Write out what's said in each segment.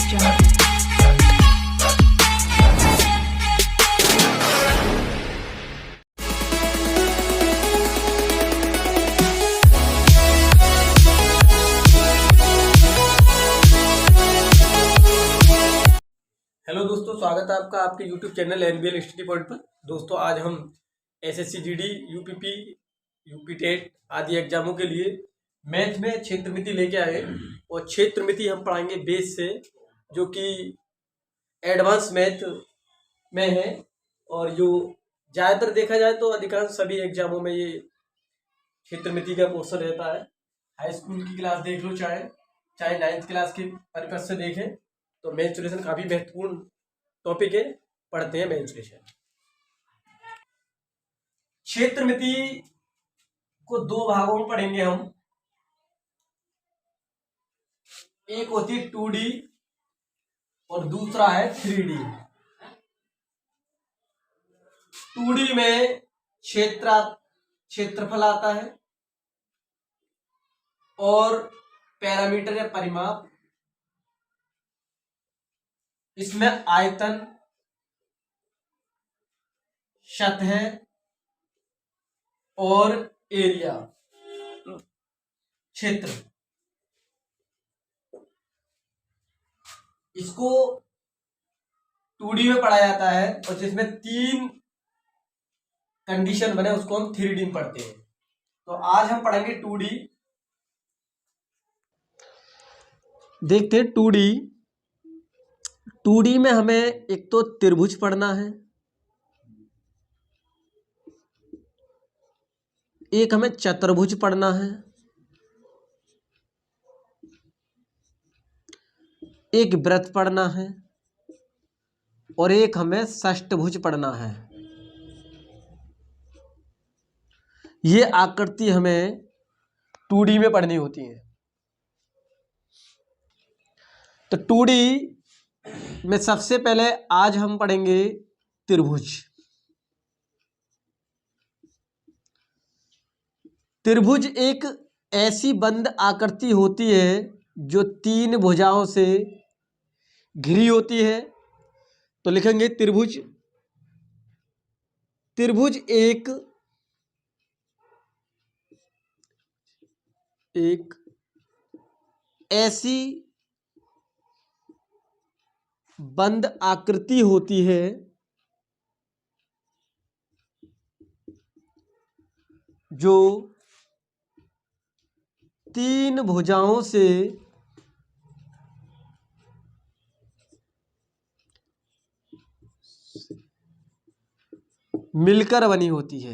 jungle. Hello दोस्तों, स्वागत है आपका आपके YouTube channel NBL study point पर। दोस्तों आज हम SSC GD, UPP, UP TET आदि एग्जामों के लिए मैथ में क्षेत्रमिति लेके आए और क्षेत्रमिति हम पढ़ाएंगे बेस से, जो कि एडवांस मैथ में है और जो ज़्यादातर देखा जाए तो अधिकांश सभी एग्जामों में ये क्षेत्रमिति का पोर्शन रहता है। हाई स्कूल की क्लास देख लो, चाहे 9th क्लास की परिप्रेक्ष्य से देखें तो मेंस्ट्रुएशन काफी महत्वपूर्ण टॉपिक है, पढ़ते हैं मेंस्ट्रुएशन। क्षेत्रमिति को दो भागों में पढ़ेंगे हम। एक होती है 2D और दूसरा है 3D। 2D में क्षेत्रफल आता है और पैरामीटर या परिमाप, इसमें आयतन, सतह और एरिया, क्षेत्र, इसको 2D में पढ़ा जाता है और जिसमें 3 कंडीशन बने उसको हम 3D में पढ़ते हैं। तो आज हम पढ़ेंगे 2D। देखते हैं 2D में हमें एक तो त्रिभुज पढ़ना है, एक हमें चतुर्भुज पढ़ना है, एक वृत्त पढ़ना है और एक हमें षष्ठभुज पढ़ना है। ये आकृति हमें 2D में पढ़नी होती है। तो 2D में सबसे पहले आज हम पढ़ेंगे त्रिभुज। त्रिभुज एक ऐसी बंद आकृति होती है जो 3 भुजाओं से घिरी होती है। तो लिखेंगे त्रिभुज। त्रिभुज एक ऐसी बंद आकृति होती है जो 3 भुजाओं से मिलकर बनी होती है।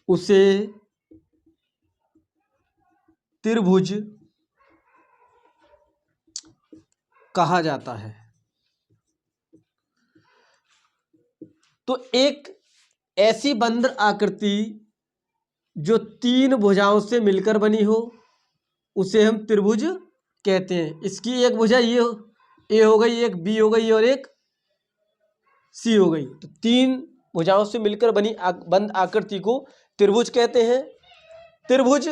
उसे त्रिभुज कहा जाता है। तो एक ऐसी बंद आकृति जो 3 भुजाओं से मिलकर बनी हो उसे हम त्रिभुज कहते हैं। इसकी एक भुजा ये ए हो गई, एक बी हो गई और एक सी हो गई। तो 3 भुजाओं से मिलकर बनी बंद आकृति को त्रिभुज कहते हैं। त्रिभुज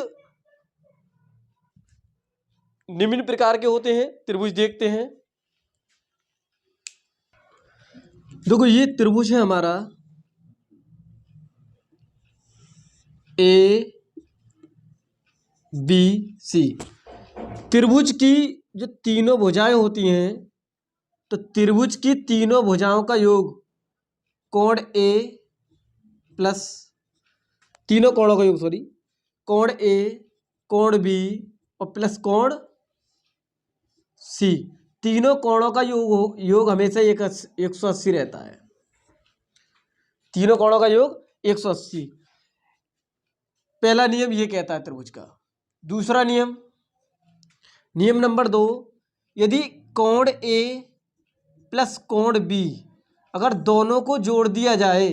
निम्न प्रकार के होते हैं। त्रिभुज देखते हैं। देखो ये त्रिभुज है हमारा ए बी सी। त्रिभुज की जो तीनों भुजाएं होती हैं, तो त्रिभुज की तीनों भुजाओं का योग कोण ए प्लस तीनों कोणों का योग कोण ए, कोण बी और प्लस कोण सी। तीनों कोणों का योग हमेशा 180 रहता है। तीनों कोणों का योग 180। पहला नियम ये कहता है त्रिभुज का। दूसरा नियम नंबर 2, यदि कोण ए प्लस कोण बी अगर दोनों को जोड़ दिया जाए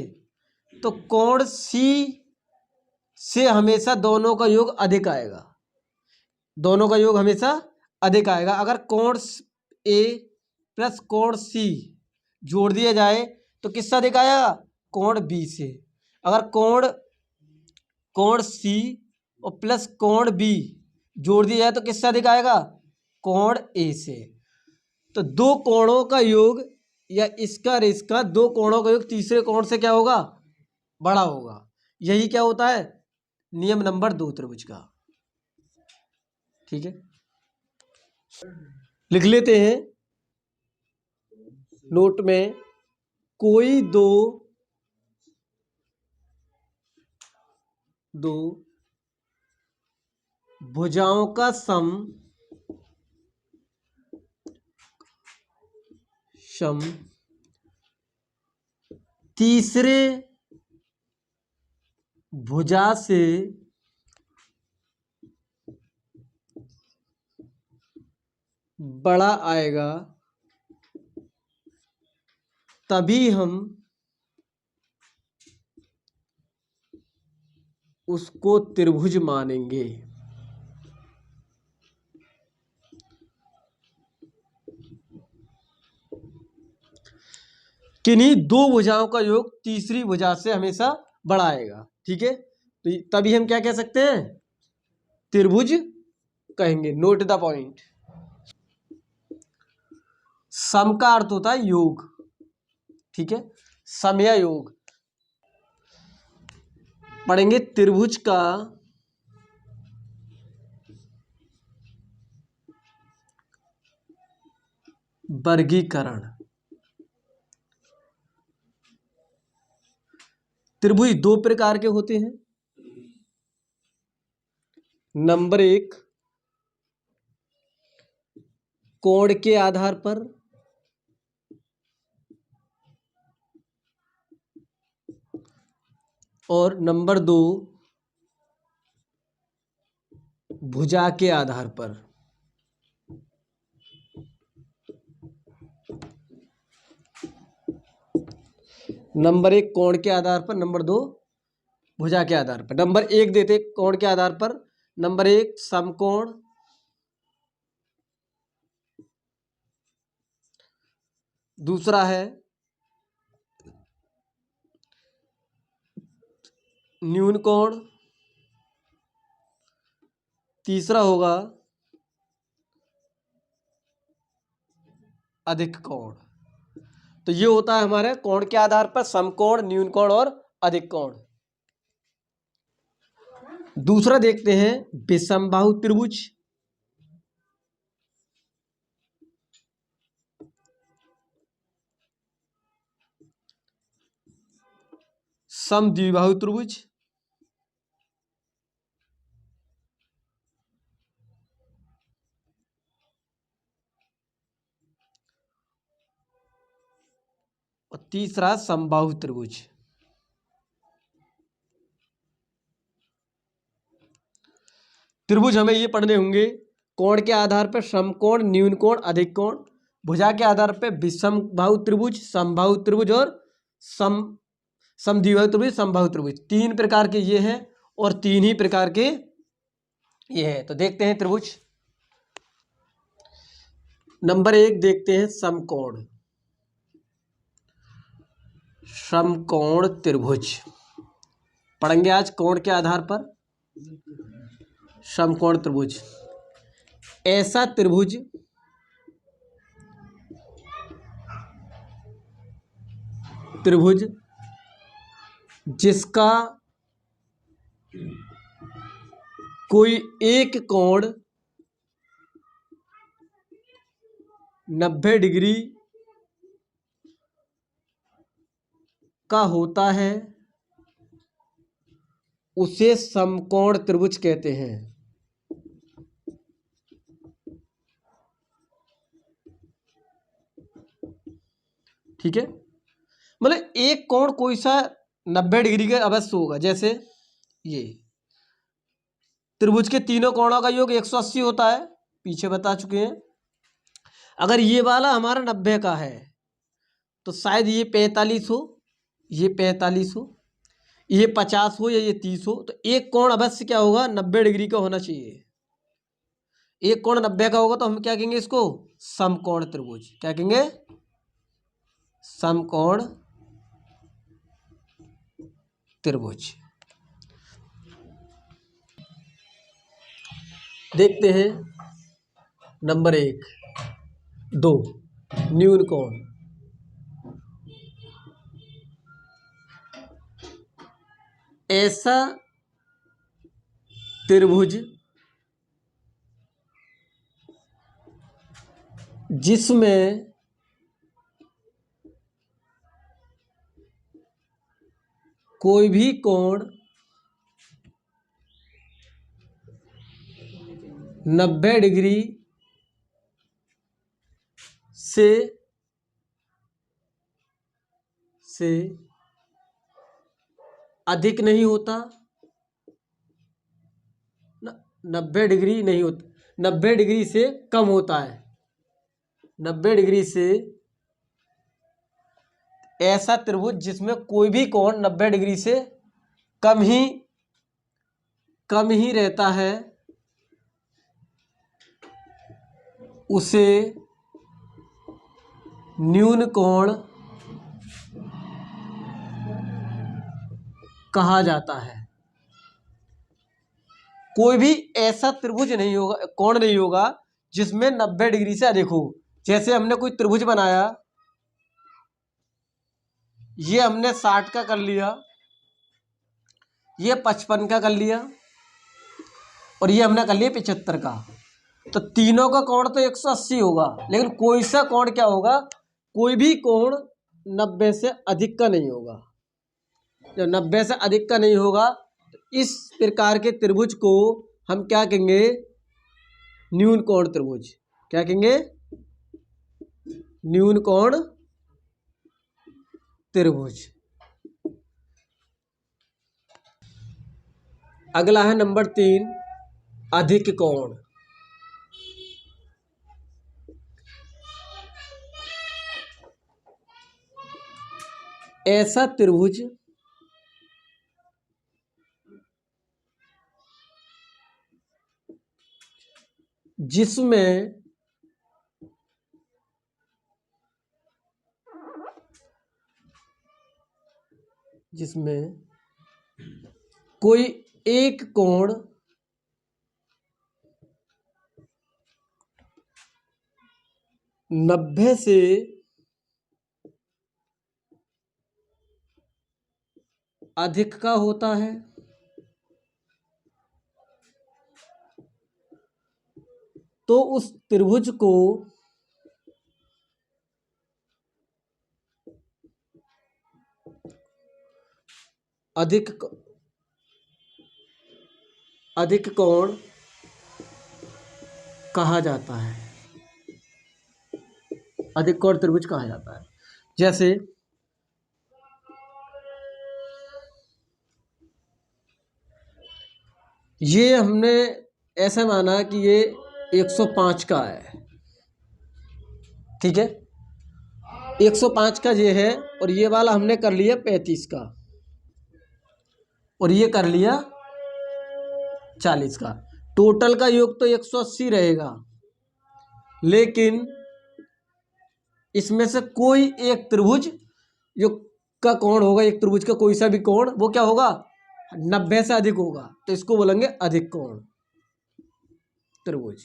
तो कोण सी से हमेशा दोनों का योग अधिक आएगा। दोनों का योग हमेशा अधिक आएगा। अगर कोण ए प्लस कोण सी जोड़ दिया जाए तो किससे अधिक आएगा? कोण बी से। अगर कोण कोण सी और प्लस कोण बी जोड़ दिया जाए तो किससे अधिक आएगा? कोण ए से। तो दो कोणों का योग या इसका और इसका दो कोणों का योग तीसरे कोण से क्या होगा? बड़ा होगा। यही क्या होता है? नियम नंबर 2 त्रिभुज का। ठीक है, लिख लेते हैं नोट में। कोई दो भुजाओं का सम तीसरे भुजा से बड़ा आएगा तभी हम उसको त्रिभुज मानेंगे। किन्हीं दो भुजाओं का योग तीसरी भुजा से हमेशा बड़ा आएगा। ठीक है, तो तभी हम क्या कह सकते हैं? त्रिभुज कहेंगे। Note the point. सम का अर्थ होता है योग। ठीक है, सम या योग। पढ़ेंगे त्रिभुज का वर्गीकरण। त्रिभुज दो प्रकार के होते हैं। नंबर 1, कोण के आधार पर, और नंबर 2, भुजा के आधार पर। नंबर 1 कोण के आधार पर, नंबर 2 भुजा के आधार पर। नंबर 1 देते कोण के आधार पर। नंबर 1 समकोण, दूसरा है न्यून कोण, तीसरा होगा अधिक कोण। तो ये होता है हमारे कोण के आधार पर समकोण, न्यून कोण और अधिक कोण। दूसरा देखते हैं विषमबाहु त्रिभुज, समद्विबाहु त्रिभुज, और तीसरा समबाहु त्रिभुज। त्रिभुज हमें ये पढ़ने होंगे। कोण के आधार पर समकोण, न्यून कोण, अधिक कोण। भुजा के आधार पर विषमबाहु त्रिभुज, समबाहु त्रिभुज और समद्विबाहु त्रिभुज, समबाहु त्रिभुज। 3 प्रकार के ये हैं और 3 ही प्रकार के ये हैं। तो देखते हैं त्रिभुज। नंबर 1 देखते हैं समकोण। समकोण त्रिभुज पढ़ेंगे आज कोण के आधार पर। समकोण त्रिभुज ऐसा त्रिभुज जिसका कोई एक कोण 90 डिग्री का होता है उसे समकोण त्रिभुज कहते हैं। ठीक है, मतलब एक कोण कोई सा 90 डिग्री का अवश्य होगा। जैसे ये त्रिभुज के तीनों कोणों का योग 180 होता है, पीछे बता चुके हैं। अगर ये वाला हमारा 90 का है तो शायद ये 45 हो, ये 45 हो, ये 50 हो या ये 30 हो। तो एक कोण अवश्य क्या होगा? 90 डिग्री का होना चाहिए। एक कोण 90 का होगा तो हम क्या कहेंगे इसको? समकोण त्रिभुज। क्या कहेंगे? समकोण त्रिभुज। देखते हैं नंबर 1, 2 न्यून कोण। ऐसा त्रिभुज जिसमें कोई भी कोण 90 डिग्री से अधिक नहीं होता, 90 डिग्री नहीं होता, 90 डिग्री से कम होता है, 90 डिग्री से। ऐसा त्रिभुज जिसमें कोई भी कोण 90 डिग्री से कम ही रहता है, उसे न्यून कोण कहा जाता है। कोई भी ऐसा त्रिभुज नहीं होगा, कोण नहीं होगा जिसमें 90 डिग्री से अधिक हो। जैसे हमने कोई त्रिभुज बनाया, ये हमने 60 का कर लिया, ये 55 का कर लिया और ये हमने कर लिया 75 का, तो तीनों का कोण तो 180 होगा। लेकिन कोई सा कोण क्या होगा, कोई भी कोण 90 से अधिक का नहीं होगा। जब 90 से अधिक का नहीं होगा तो इस प्रकार के त्रिभुज को हम क्या कहेंगे, न्यून कोण त्रिभुज। क्या कहेंगे, न्यून कोण त्रिभुज। अगला है नंबर 3, अधिक कोण। ऐसा त्रिभुज जिसमें कोई एक कोण 90 से अधिक का होता है, तो उस त्रिभुज को अधिक कोण कहा जाता है, अधिक कोण त्रिभुज कहा जाता है। जैसे ये हमने ऐसा माना कि ये 105 का है, ठीक है, 105 का ये है और ये वाला हमने कर लिया 35 का और ये कर लिया 40 का। टोटल का योग तो 180 रहेगा, लेकिन इसमें से कोई एक त्रिभुज जो का कोण होगा, एक त्रिभुज का कोई सा भी कोण, वो क्या होगा, 90 से अधिक होगा, तो इसको बोलेंगे अधिक कोण त्रिभुज।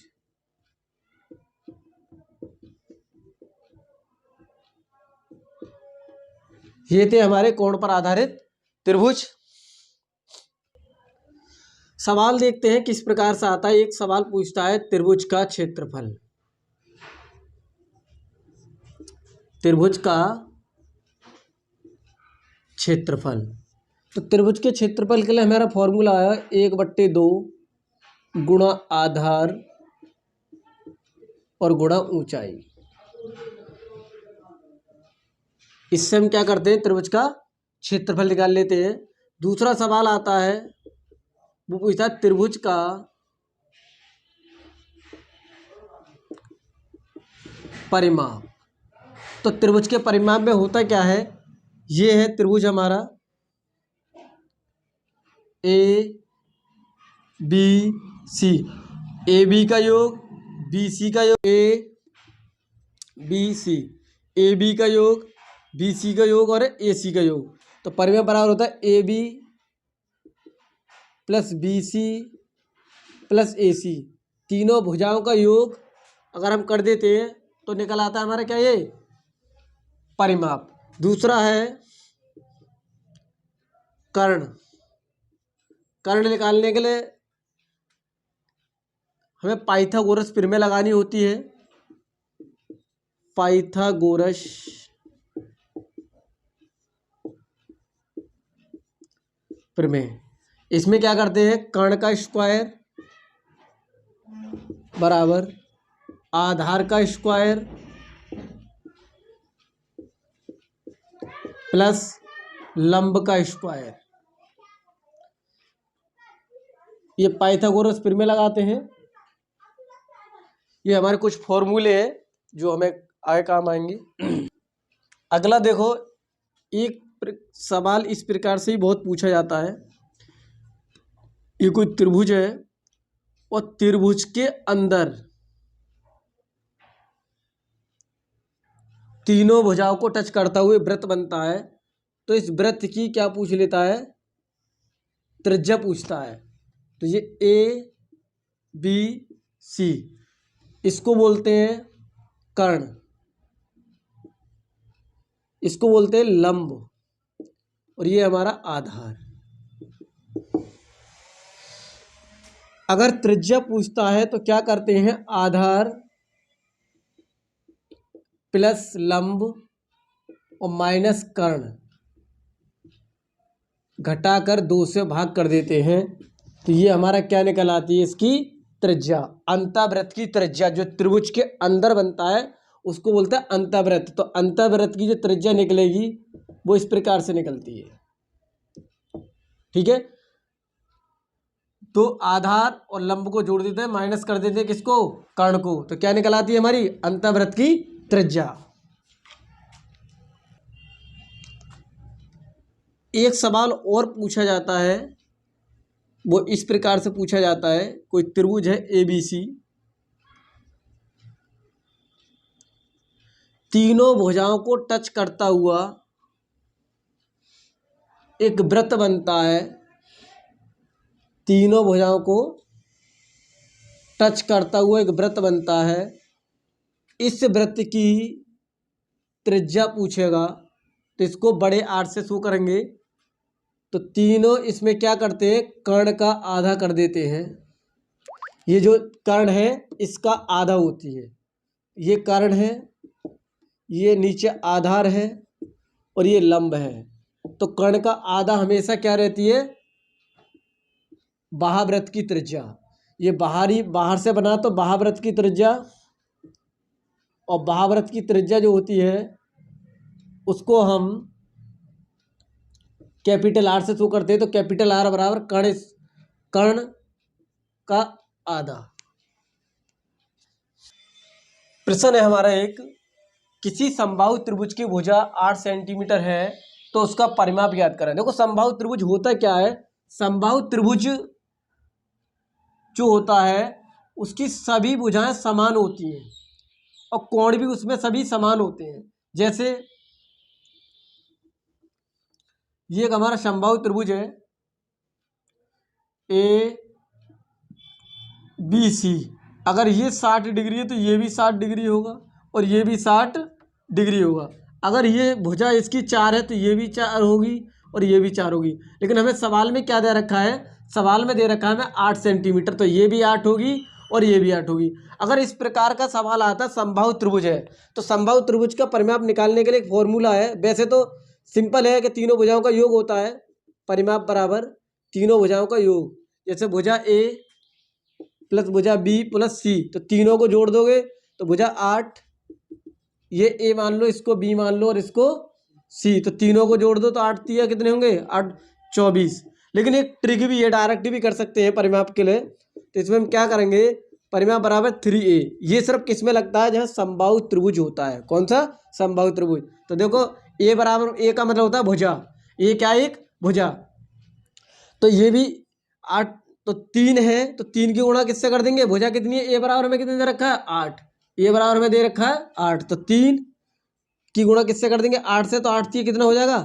ये थे हमारे कोण पर आधारित त्रिभुज। सवाल देखते हैं किस प्रकार से आता है। एक सवाल पूछता है त्रिभुज का क्षेत्रफल। त्रिभुज का क्षेत्रफल, तो त्रिभुज के क्षेत्रफल के लिए हमारा फॉर्मूला है 1/2 गुणा आधार और गुणा ऊंचाई। इससे हम क्या करते हैं, त्रिभुज का क्षेत्रफल निकाल लेते हैं। दूसरा सवाल आता है, वो पूछता है त्रिभुज का परिमाप। तो त्रिभुज के परिमाप में होता क्या है, ये है त्रिभुज हमारा A B C, A B का योग, बी सी का योग, A B C, A B का योग, बी सी का योग और ए सी का योग। तो परिमाप बराबर होता है A B plus B C plus A C, तीनों भुजाओं का योग अगर हम कर देते हैं तो निकल आता है हमारा क्या, ये परिमाप। दूसरा है कर्ण। कर्ण निकालने के लिए हमें पाइथागोरस प्रमेय लगानी होती है। पाइथागोरस प्रमेय, इसमें क्या करते हैं, कर्ण का स्क्वायर बराबर आधार का स्क्वायर प्लस लंब का स्क्वायर। ये पाइथागोरस प्रमेय लगाते हैं। ये हमारे कुछ फॉर्मूले हैं जो हमें आगे काम आएंगे। अगला देखो, एक सवाल इस प्रकार से ही बहुत पूछा जाता है। ये कोई त्रिभुज है और त्रिभुज के अंदर तीनों भुजाओं को टच करता हुए वृत्त बनता है। तो इस वृत्त की क्या पूछ लेता है, त्रिज्या पूछता है। तो ये ए बी सी, इसको बोलते हैं कर्ण, इसको बोलते हैं लंब, और ये हमारा आधार। अगर त्रिज्या पूछता है तो क्या करते हैं, आधार प्लस लंब और माइनस कर्ण घटाकर 2 से भाग कर देते हैं। तो ये हमारा क्या निकल आती है, इसकी त्रिज्या। अंतःवृत्त की त्रिज्या जो त्रिभुज के अंदर बनता है उसको बोलते हैं अंतःवृत्त। तो अंतःवृत्त की जो त्रिज्या निकलेगी वो इस प्रकार से निकलती है। ठीक है, तो आधार और लंब को जोड़ देते हैं, माइनस कर देते हैं किसको, कर्ण को। तो क्या निकल आती है हमारी अंतःवृत्त की त्रिज्या। एक सवाल और पूछा जाता है, वो इस प्रकार से पूछा जाता है। कोई त्रिभुज है ABC, तीनों भुजाओं को टच करता हुआ एक वृत्त बनता है। तीनों भुजाओं को टच करता हुआ एक वृत्त बनता है। इस वृत्त की त्रिज्या पूछेगा तो इसको बड़े आर से शो करेंगे। तो तीनों इसमें क्या करते हैं, कर्ण का आधा कर देते हैं। ये जो कर्ण है इसका आधा होती है, ये कर्ण है, ये नीचे आधार है और ये लंब है। तो कर्ण का आधा हमेशा क्या रहती है, बाह्यवृत्त की त्रिज्या। ये बाहर से बना तो बाह्यवृत्त की त्रिज्या, और बाह्यवृत्त की त्रिज्या जो होती है उसको हम कैपिटल आर से शो करते हैं। तो कैपिटल आर बराबर कर्ण का आधा। प्रश्न है हमारा एक, किसी समबाहु त्रिभुज की भुजा 8 सेंटीमीटर है तो उसका परिमाप ज्ञात करें। देखो समबाहु त्रिभुज होता क्या है, समबाहु त्रिभुज जो होता है उसकी सभी भुजाएं समान होती हैं और कोण भी उसमें सभी समान होते हैं। जैसे ये एक हमारा समबाहु त्रिभुज है ABC। अगर ये 60 डिग्री है तो ये भी 60 डिग्री होगा और ये भी 60 डिग्री होगा। अगर ये भुजा इसकी 4 है तो ये भी 4 होगी और ये भी 4 होगी। लेकिन हमें सवाल में क्या दे रखा है, सवाल में दे रखा है हमें 8 सेंटीमीटर, तो ये भी 8 होगी और ये भी 8 होगी। अगर इस प्रकार का सवाल आता है समबाहु त्रिभुज है तो समबाहु त्रिभुज का परिमाप निकालने के लिए एक फॉर्मूला है। वैसे तो सिंपल है कि तीनों भुजाओं का योग होता है, परिमाप बराबर तीनों भुजाओं का योग। जैसे भुजा A प्लस भुजा B प्लस C, तो तीनों को जोड़ दोगे तो भुजा 8, ये A मान लो, इसको B मान लो और इसको C, तो तीनों को जोड़ दो तो 8 तिया कितने होंगे, 8 24। लेकिन एक ट्रिक भी है, डायरेक्ट भी कर सकते हैं परिमाप के लिए। तो इसमें हम क्या करेंगे, परिमाप बराबर 3A। ये सिर्फ किस में लगता है, जहाँ समबाहु त्रिभुज होता है। कौन सा, समबाहु त्रिभुज। तो देखो A बराबर, A का मतलब होता है भुजा, ये क्या, एक भुजा। तो ये भी 8, तो 3 है तो 3 की गुणा किससे कर देंगे, भुजा कितनी है, A बराबर में कितने दे रखा है, 8, A बराबर में दे रखा है 8, तो 3 की गुणा किससे कर देंगे, 8 से। तो 8 कितना हो जाएगा,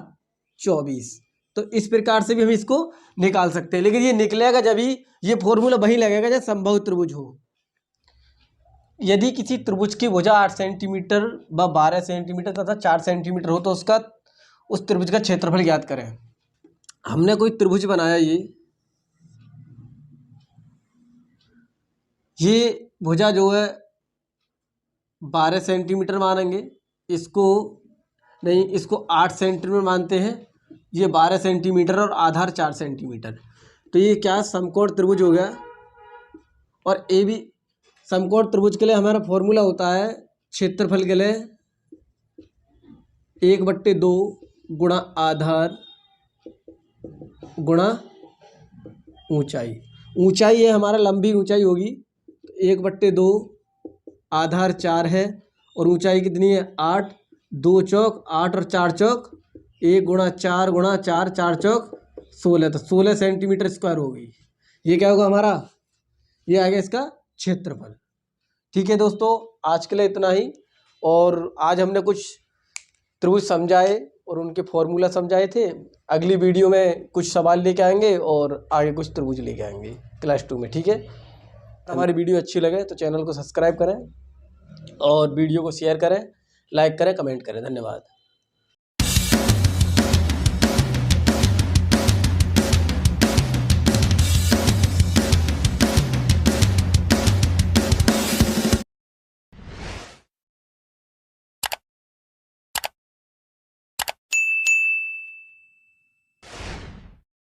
24। तो इस प्रकार से भी हम इसको निकाल सकते हैं। लेकिन ये निकलेगा जब ही, ये फॉर्मूला वही लगेगा जब समबाहु त्रिभुज हो। यदि किसी त्रिभुज की भुजा 8 सेंटीमीटर व 12 सेंटीमीटर तथा 4 सेंटीमीटर हो तो उस त्रिभुज का क्षेत्रफल ज्ञात करें। हमने कोई त्रिभुज बनाया, ये भुजा जो है 12 सेंटीमीटर मानेंगे, इसको 8 सेंटीमीटर मानते हैं। ये 12 सेंटीमीटर और आधार 4 सेंटीमीटर। तो ये क्या समकोण त्रिभुज हो गया। और ए भी समकोण त्रिभुज के लिए हमारा फॉर्मूला होता है क्षेत्रफल के लिए 1/2 गुणा आधार गुणा ऊंचाई। ऊंचाई है हमारा, लंबी ऊंचाई होगी 1/2, आधार 4 है और ऊंचाई कितनी है 8। 2 चौक 8 और 4 चौक 1 गुणा 4 गुणा 4, 4 चौक 16, तो 16 सेंटीमीटर स्क्वायर हो गई। ये क्या होगा हमारा, ये आ गया इसका क्षेत्रफल। ठीक है दोस्तों, आज के लिए इतना ही। और आज हमने कुछ त्रिभुज समझाए और उनके फॉर्मूला समझाए थे। अगली वीडियो में कुछ सवाल लेके आएंगे और आगे कुछ त्रिभुज लेके आएंगे क्लास 2 में। ठीक है, हमारी वीडियो अच्छी लगे तो चैनल को सब्सक्राइब करें और वीडियो को शेयर करें, लाइक करें, कमेंट करें। धन्यवाद।